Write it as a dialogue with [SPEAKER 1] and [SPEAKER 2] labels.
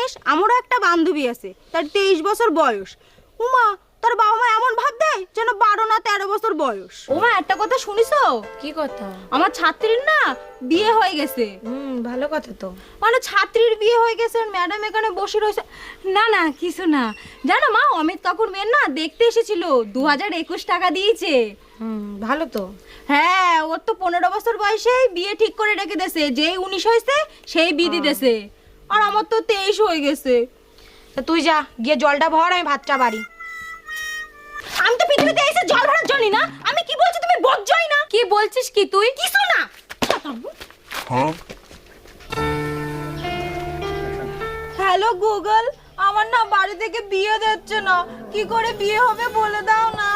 [SPEAKER 1] জানিস আমারও একটা বান্ধবী আছে, তার 23 বছর বয়স। উমা, তার বাবা মা এমন ভাব দেয় যেন 12 না 13 বছর বয়স। ওমা, একটা কথা শুনিছো?
[SPEAKER 2] কি কথা?
[SPEAKER 1] আমার ছাত্রীর না বিয়ে হয়ে গেছে।
[SPEAKER 2] ভালো কথা তো।
[SPEAKER 1] মানে ছাত্রীর বিয়ে হয়ে গেছে আর ম্যাডাম এখানে বসে রয়েছে। না না কিছু না। জানো মা, অমিত কাকুর মেয়ের না দেখতে এসেছিল, 2021 টাকা দিয়েছে।
[SPEAKER 2] ভালো তো।
[SPEAKER 1] হ্যাঁ, ওর তো 15 বছর বয়সেই বিয়ে ঠিক করে রেখে দিয়েছে, যেই 19 হয়েছে সেই বিয়ে দিতেছে। আর আমার তো 23 হয়ে গেছে।
[SPEAKER 2] তা তুই যা, গিয়ে জলটা ভর, আমি ভাতটা বাড়ি।
[SPEAKER 1] আমি তো পৃথিবীতে এসে জল ভরার জন্য না। আমি কি বলছি তুমি বুঝছই না?
[SPEAKER 2] কি বলছিস কি তুই?
[SPEAKER 1] কিছু না। হ্যালো গুগল, আমার না বাড়ি থেকে বিয়ে দিচ্ছে না, কি করে বিয়ে হবে বলে দাও না।